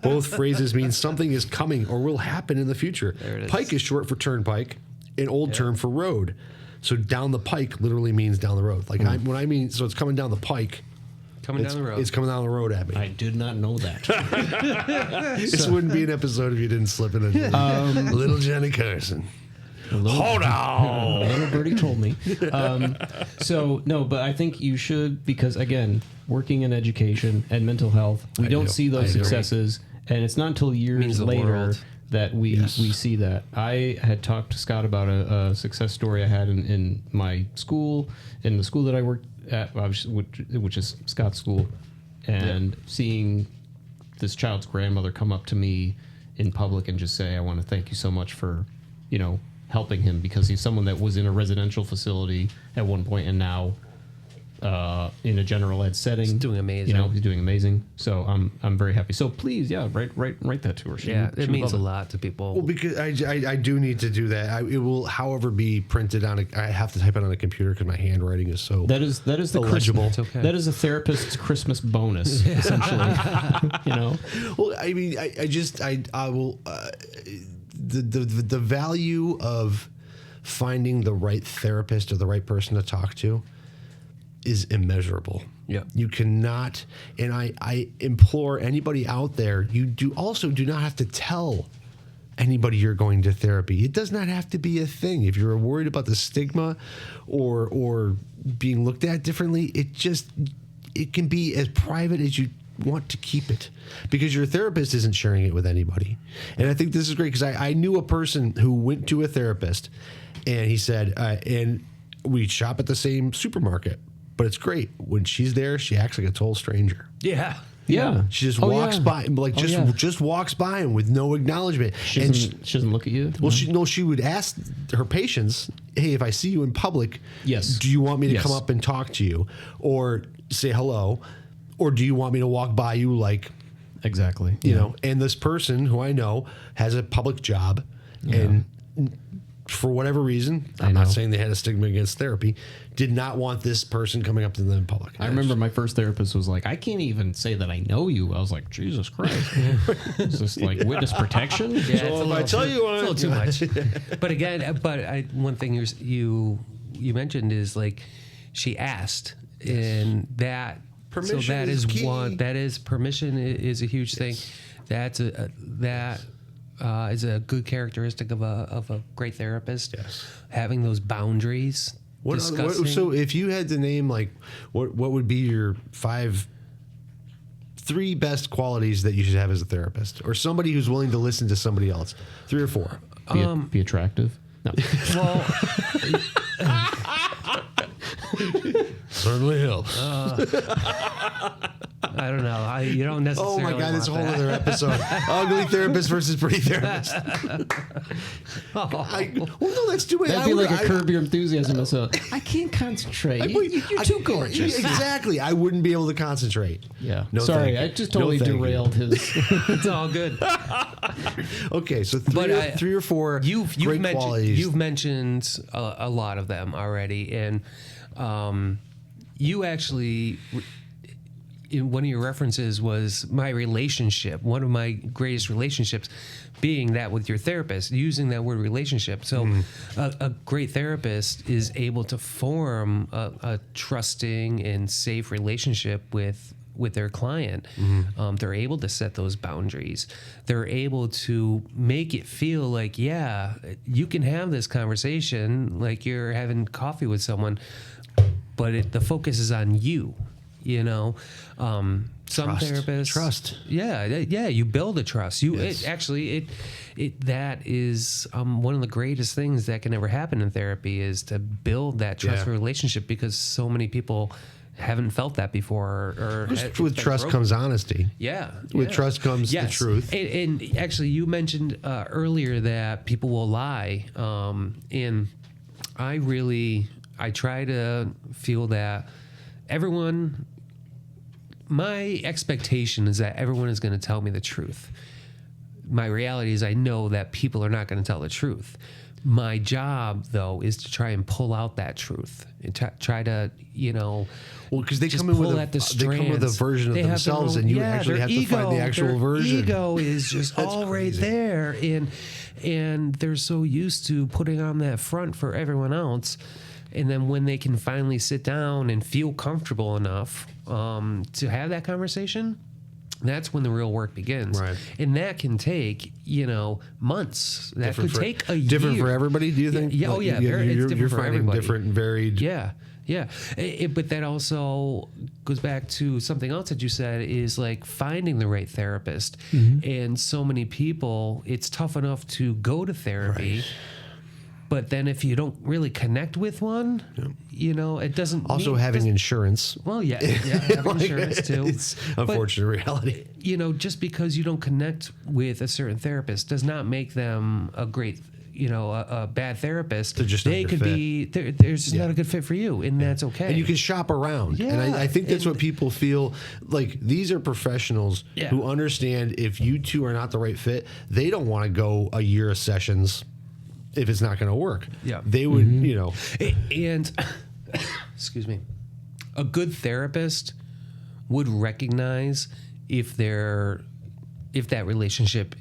Both phrases mean something is coming or will happen in the future. There it is. Pike is short for turnpike, an old term for road. So down the pike literally means down the road. Like when I mean, so it's coming down the pike. Coming down the road. It's coming down the road at me. I did not know that. This wouldn't be an episode if you didn't slip it in. Little Johnny Carson. Hold on. Little birdie told me. But I think you should, because again, working in education and mental health, we don't do. see I those agree. successes, and it's not until years Means the later world. that we see that. I had talked to Scott about a success story I had in my school, in the school that I worked at, which is Scott's school, and seeing this child's grandmother come up to me in public and just say, "I want to thank you so much for, helping him," because he's someone that was in a residential facility at one point and now in a general ed setting. He's doing amazing. He's doing amazing. So I'm very happy. So please, write that to her. She Yeah, would it means a love lot to people. Well, because I do need to do that. It will, however, be printed on. I have to type it on a computer because my handwriting is so. That is the illegible. Christmas. It's okay. That is a therapist's Christmas bonus, essentially. Well, I mean, I will. The value of finding the right therapist or the right person to talk to is immeasurable. Yeah. You cannot, and I implore anybody out there, you do not have to tell anybody you're going to therapy. It does not have to be a thing. If you're worried about the stigma or being looked at differently, it can be as private as you want to keep it, because your therapist isn't sharing it with anybody. And I think this is great, because I knew a person who went to a therapist, and he said, and we shop at the same supermarket, but it's great. When she's there, she acts like a total stranger. Yeah. Yeah. She just walks by, like just walks by him with no acknowledgement. She And doesn't look at you. well, she would ask her patients, "Hey, if I see you in public, Yes. do you want me to Yes. come up and talk to you, or say hello, or do you want me to walk by you like?" Exactly. You know, and this person who I know has a public job, and for whatever reason, I'm not saying they had a stigma against therapy, did not want this person coming up to them in public. I remember my first therapist was like, "I can't even say that I know you." I was like, "Jesus Christ!" Is this like witness protection? Yeah, it's a little tell you it's a little too much. But again, one thing you mentioned is, like, she asked, and that Permission so that is is key. one that is permission is a huge thing. That's is a good characteristic of a great therapist. Yes. Having those boundaries. Discussing. So if you had to name, like, what would be your three best qualities that you should have as a therapist, or somebody who's willing to listen to somebody else? 3 or 4. Be attractive. No. Well, Certainly helps. I don't know. You don't necessarily. Oh my God, that's a whole want other episode. Ugly therapist versus pretty therapist. Well, no, that's too much. That'd be like a Curb Your Enthusiasm episode. I can't concentrate. You're too gorgeous. Exactly. I wouldn't be able to concentrate. Yeah. No, sorry, I just totally derailed his. It's all good. Okay, so three or four great qualities. You've mentioned a lot of them already, and you actually, in one of your references was my relationship. One of my greatest relationships being that with your therapist, using that word relationship. So a great therapist is able to form a trusting and safe relationship with their client. They're able to set those boundaries. They're able to make it feel like, yeah, you can have this conversation like you're having coffee with someone, but the focus is on you, you know? Some therapists... Trust. Yeah, you build a trust. That is one of the greatest things that can ever happen in therapy is to build that trustful relationship, because so many people haven't felt that before. Or with trust comes honesty. Yeah. With trust comes the truth. And actually, you mentioned earlier that people will lie. And I try to feel that my expectation is that everyone is going to tell me the truth. My reality is I know that people are not going to tell the truth. My job, though, is to try and pull out that truth and try to, well, because they come in with a version of themselves, and you actually have to find the actual version. Ego is just all right there, and they're so used to putting on that front for everyone else. And then when they can finally sit down and feel comfortable enough to have that conversation, that's when the real work begins. Right. And that can take, months. That could take a year. Different for everybody, do you think? Yeah, it's different you're for finding everybody. Different, varied. Yeah. But that also goes back to something else that you said is like finding the right therapist. And so many people, it's tough enough to go to therapy. Right. But then if you don't really connect with one, it doesn't... Also having insurance. Well, having insurance too. It's unfortunate reality. Just because you don't connect with a certain therapist does not make them a great... a bad therapist. They could be... There's just not a good fit for you, and that's okay. And you can shop around. Yeah. And I think that's what people feel like. These are professionals who understand if you two are not the right fit, they don't want to go a year of sessions if it's not going to work. Yeah. They would, And, excuse me, a good therapist would recognize if that relationship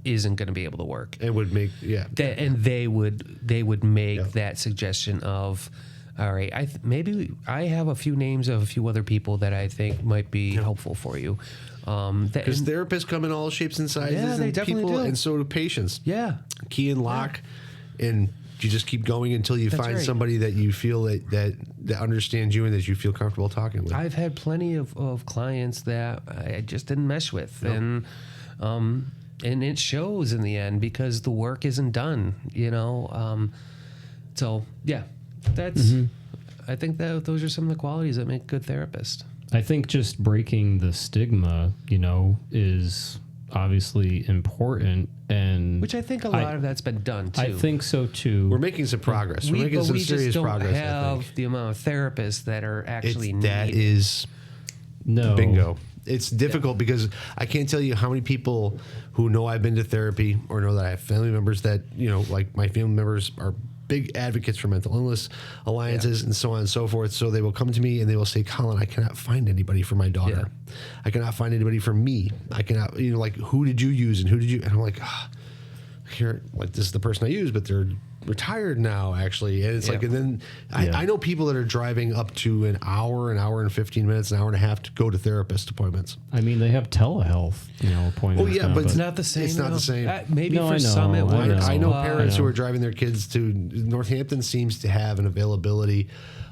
isn't going to be able to work. It would make, and they would make that suggestion of, all right, maybe I have a few names of a few other people that I think might be helpful for you. Because therapists come in all shapes and sizes, and they definitely do. And so do patients. Yeah. Key and lock, and you just keep going until you find somebody that you feel that understands you and that you feel comfortable talking with. I've had plenty of clients that I just didn't mesh with, and it shows in the end because the work isn't done. So that's. I think that those are some of the qualities that make a good therapist. I think just breaking the stigma, is obviously important, and which I think a lot of that's been done too. I think so too. We're making some progress. We're making some serious progress. We just don't have the amount of therapists that are actually needed. That is bingo. It's difficult because I can't tell you how many people who know I've been to therapy or know that I have family members that, like my family members are big advocates for mental illness alliances and so on and so forth. So they will come to me and they will say, Colin, I cannot find anybody for my daughter. Yeah. I cannot find anybody for me. I cannot, who did you use and who did you? And I'm like, here, this is the person I use, but they're retired now, actually. And it's and then I know people that are driving up to an hour and 15 minutes, an hour and a half to go to therapist appointments. I mean, they have telehealth, appointments. Oh yeah, now, but it's not the same. It's not the same. Maybe for some it works. I know parents who are driving their kids to Northampton seems to have an availability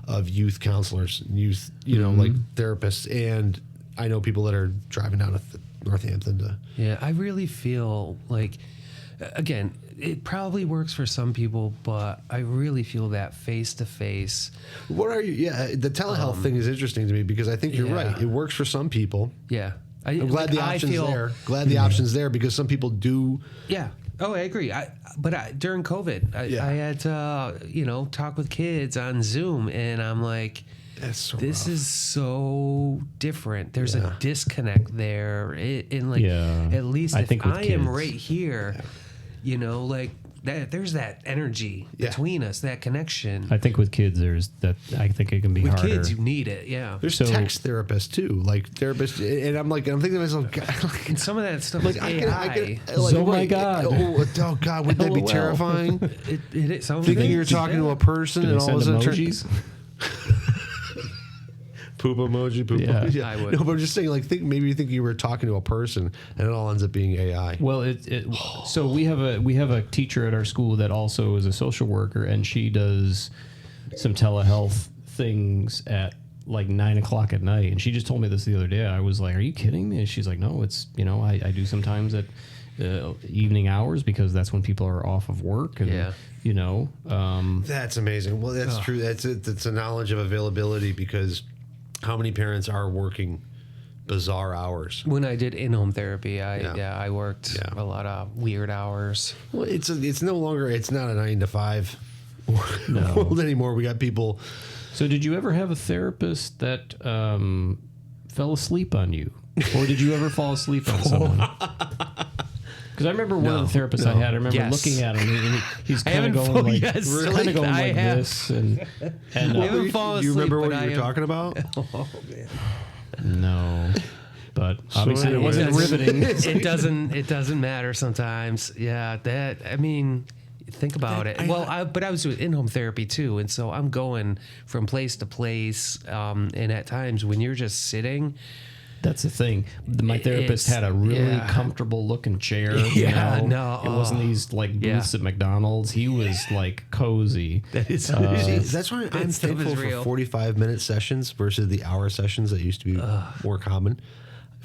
of youth counselors, youth, like therapists, and I know people that are driving down to Northampton to. Yeah, I really feel like, again, it probably works for some people, but I really feel that face to face. What are you? Yeah, the telehealth thing is interesting to me because I think you're right. It works for some people. Yeah. I'm glad the option's there. Glad the option's there because some people do. Yeah. Oh, I agree. But during COVID, I had to, talk with kids on Zoom, and I'm like, this rough. is so different. There's a disconnect there. At least I if think with I am kids. right here, there's that energy between us, that connection. I think with kids, there's that. I think it can be With harder. kids, you need it. Yeah. There's So- text therapists too, like therapists, and I'm thinking to myself, God, And some of that stuff is AI. Oh my God. Oh God, wouldn't that be LOL. terrifying? It is. Some of Thinking it you're is, talking to a person Do and they all send of a sudden emojis? poop emoji, poop Yeah. emoji. I would. No, but I'm just saying, maybe you think you were talking to a person, and it all ends up being AI. Well, so we have a teacher at our school that also is a social worker, and she does some telehealth things at like 9 o'clock at night. And she just told me this the other day. I was like, "Are you kidding me?" And she's like, "No, it's I do sometimes at evening hours because that's when people are off of work." And, That's amazing. Well, that's true. That's a knowledge of availability because how many parents are working bizarre hours? When I did in-home therapy, I worked a lot of weird hours. Well, it's no longer. It's not a 9 to 5 No. world anymore. We got people. So did you ever have a therapist that fell asleep on you? Or did you ever fall asleep on someone? Because I remember one of the therapists I had, I remember looking at him, and he's kind of going like, this. And I haven't fallen Do you asleep, remember but what I you were have- talking about? Oh, man. no. But obviously it anyway. wasn't riveting. It doesn't matter sometimes. Yeah, think about it. But I was doing in-home therapy too, and so I'm going from place to place, and at times when you're just sitting. That's the thing. My therapist had a really comfortable looking chair. Yeah, no. It wasn't these like booths at McDonald's. He was like cozy. That is See, that's why I'm stuff is thankful for real. 45-minute sessions versus the hour sessions that used to be more common.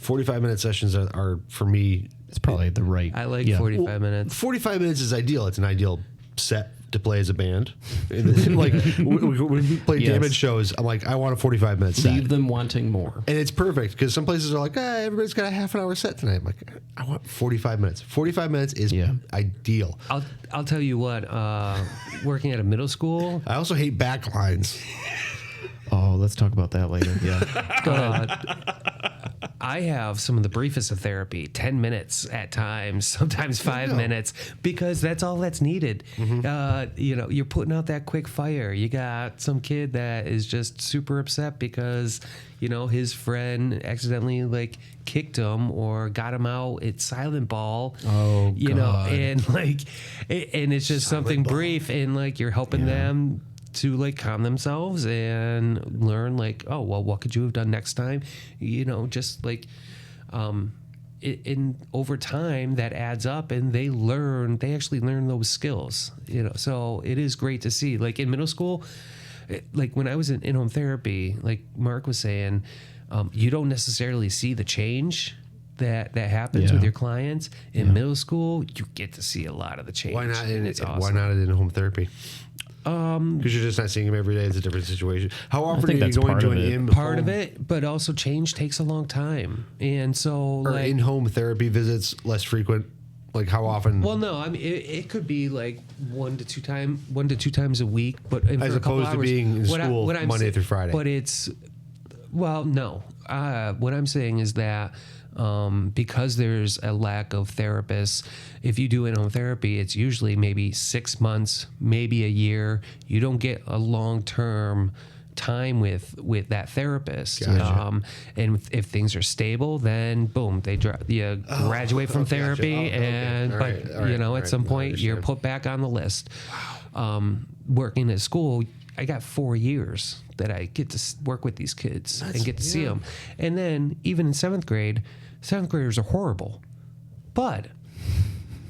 45-minute sessions are for me. It's probably the right. I like 45 minutes. 45 minutes is ideal. It's an ideal set to play as a band. And like when we play damage shows, I'm like, I want a 45-minute set. Leave them wanting more. And it's perfect because some places are like, everybody's got a half an hour set tonight. I'm like, I want 45 minutes. 45 minutes is ideal. I'll tell you what. Working at a middle school, I also hate backlines. Oh, let's talk about that later. Yeah. I have some of the briefest of therapy, 10 minutes at times, sometimes 5 minutes, because that's all that's needed. You're putting out that quick fire. You got some kid that is just super upset because, his friend accidentally like kicked him or got him out at silent ball. Oh, God. And it's just something brief, and like you're helping them to like calm themselves and learn like, oh, well, what could you have done next time? Just like in over time that adds up, and they actually learn those skills, so it is great to see. Like in middle school, like when I was in in-home therapy, like Mark was saying, you don't necessarily see the change that happens with your clients. In middle school, you get to see a lot of the change. Why not? And it's awesome. Why not in home therapy? Because you're just not seeing him every day. It's a different situation. How often are you that's going part to of an it. in-home Part of it, but also change takes a long time, and so or in-home therapy visits less frequent? Like how often? Well, no, I mean it could be like 1 to 2 times a week, but and As for a couple opposed to hours. being in school Monday through Friday. But it's no. What I'm saying is that because there's a lack of therapists, if you do in-home therapy, it's usually maybe 6 months, maybe a year. You don't get a long-term time with that therapist. Gotcha. And if things are stable, then boom, you graduate from therapy, and All but right, at some I point you're understand. put back on the list. Working at school, I got 4 years that I get to work with these kids and get to see them. And then even in seventh graders are horrible, but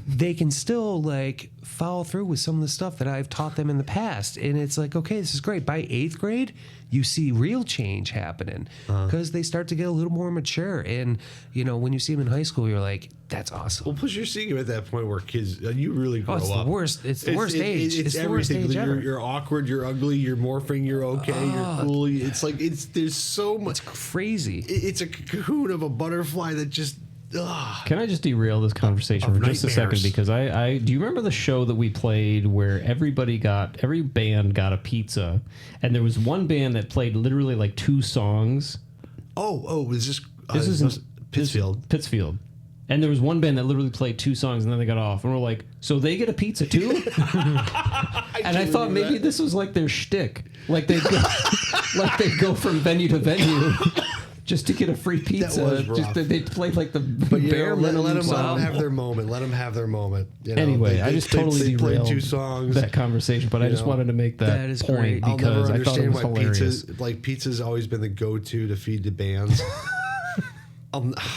they can still like follow through with some of the stuff that I've taught them in the past. And it's like, okay, this is great. By 8th grade, you see real change happening because they start to get a little more mature. And, you know, when you see them in high school, you're like, that's awesome. Well, plus you're seeing them at that point where kids, you really grow it's up. The worst. It's the worst age. It's the worst everything. age ever. You're awkward, you're ugly, you're morphing, you're okay, you're cool. It's like, there's so much. It's crazy. It's a cocoon of a butterfly that just, Can I just derail this conversation for just a second? Because I do you remember the show that we played where every band got a pizza, and there was one band that played literally like 2 songs. Was this is in Pittsfield. Pittsfield. And there was one band that literally played 2 songs and then they got off. And we're like, so they get a pizza too? And I thought maybe this was like their shtick. Like they'd go from venue to venue just to get a free pizza. That was rough. Just that they'd play like the But bare minimum let them song. have their moment. Let them have their moment. You know, Anyway, I just totally they played derailed 2 songs. that conversation, but I just wanted to make that is point great. I'll because never I thought it understand was why hilarious. pizza's always been the go-to to feed the bands.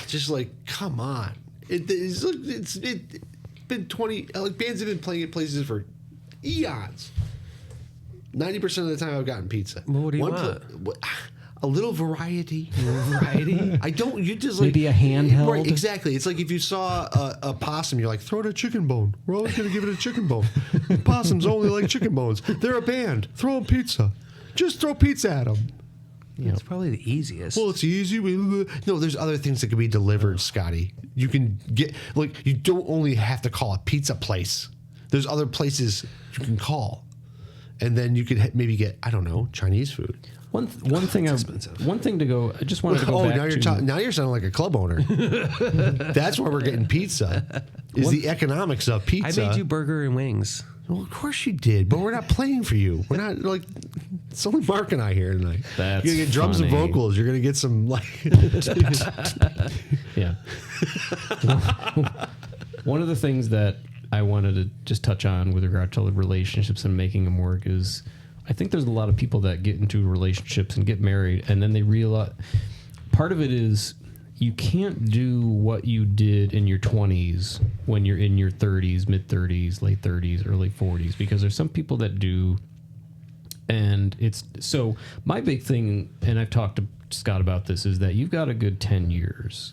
Just like, come on. It's been 20. Like bands have been playing at places for eons. 90% of the time, I've gotten pizza. Well, what do you want? A little variety. I don't. You just like Maybe a handheld? Right, exactly. It's like if you saw a possum, you're like, throw it a chicken bone. We're always going to give it a chicken bone. Possums only like chicken bones. They're a band. Throw them pizza. Just throw pizza at them. It's probably the easiest. Well, it's easy. No, there's other things that can be delivered, Scotty. You can get, like, you don't only have to call a pizza place. There's other places you can call. And then you could maybe get, I don't know, Chinese food. One thing to go. I just wanted to go back now you're sounding like a club owner. That's why we're getting pizza. Is the economics of pizza? I made you burger and wings. Well, of course you did, but we're not playing for you. We're not like it's only Mark and I here tonight. That's you're gonna get drums funny. and vocals. You're gonna get some like. Yeah. One of the things that I wanted to just touch on with regard to relationships and making them work is I think there's a lot of people that get into relationships and get married and then they realize part of it is you can't do what you did in your 20s when you're in your 30s, mid 30s, late 30s, early 40s, because there's some people that do. And it's so my big thing, and I've talked to Scott about this, is that you've got a good 10 years,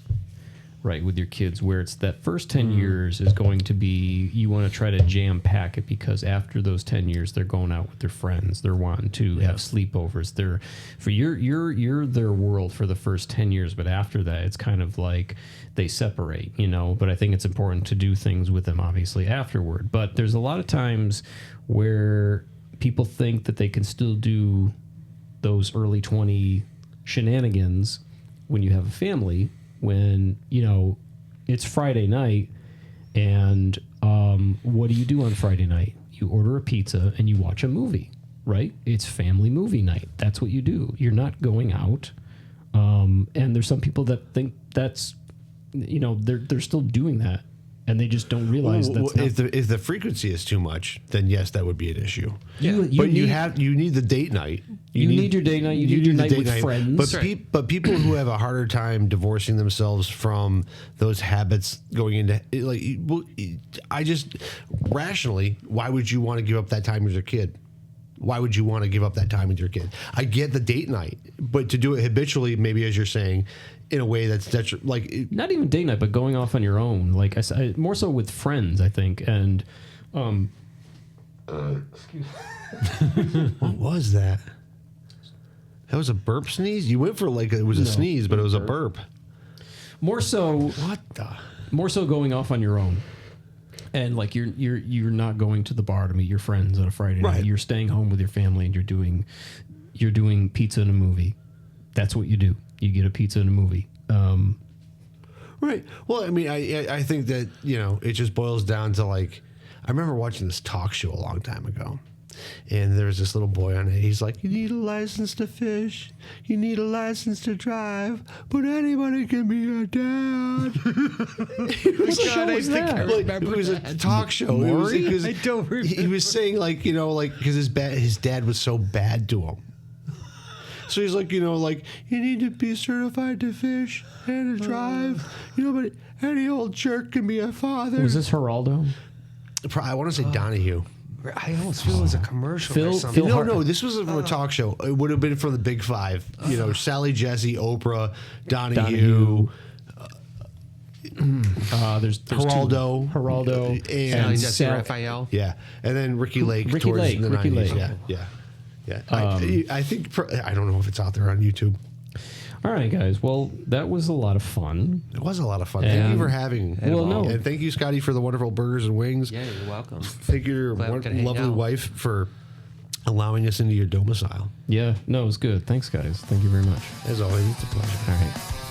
right, with your kids, where it's that first 10 years is going to be, you want to try to jam pack it because after those 10 years, they're going out with their friends. They're wanting to have sleepovers. They're for you're their world for the first 10 years, but after that, it's kind of like they separate, you know, but I think it's important to do things with them, obviously, afterward. But there's a lot of times where people think that they can still do those early 20 shenanigans when you have a family, when, you know, it's Friday night, and what do you do on Friday night? You order a pizza and you watch a movie, right? It's family movie night. That's what you do. You're not going out. And there's some people that think that's, you know, they're still doing that, and they just don't realize if the frequency is too much, then yes, that would be an issue. You need the date night. You need your date night. You need your night with friends. But but people who have a harder time divorcing themselves from those habits going into like, I just rationally, why would you want to give up that time with your kid? Why would you want to give up that time with your kid? I get the date night, but to do it habitually, maybe as you're saying, in a way that's like not even date night, but going off on your own. Like I said, more so with friends, I think. And excuse me. What was that? That was a burp sneeze? You went for like it was a sneeze, but it was a burp. More so going off on your own. And like you're not going to the bar to meet your friends on a Friday night. Right. You're staying home with your family and you're doing pizza and a movie. That's what you do. You get a pizza and a movie. Right. Well, I mean, I think that, you know, it just boils down to like, I remember watching this talk show a long time ago. And there was this little boy on it. He's like, you need a license to fish. You need a license to drive. But anybody can be a dad. What show was that? It was a talk show. I don't remember. He was saying like, you know, like because his dad was so bad to him. So he's like, you need to be certified to fish and to drive, but any old jerk can be a father. Was this Geraldo? I want to say Donahue. I almost feel it was a commercial Phil- or something. Phil- No, this was from a talk show. It would have been from the Big Five. Sally Jesse, Oprah, Donahue. There's Geraldo. Geraldo Sally Jesse Sal- Raphael. Yeah, and then Ricky Lake. Ricky towards Lake, the Ricky 90s. Lake. Yeah. I think I don't know if it's out there on YouTube. All right, guys. Well, that was a lot of fun. It was a lot of fun. Thank you for having. Well, no. And thank you, Scotty, for the wonderful burgers and wings. Yeah, you're welcome. Thank you, your Glad we could hang lovely out. wife, for allowing us into your domicile. Yeah, no, it was good. Thanks, guys. Thank you very much. As always, it's a pleasure. All right.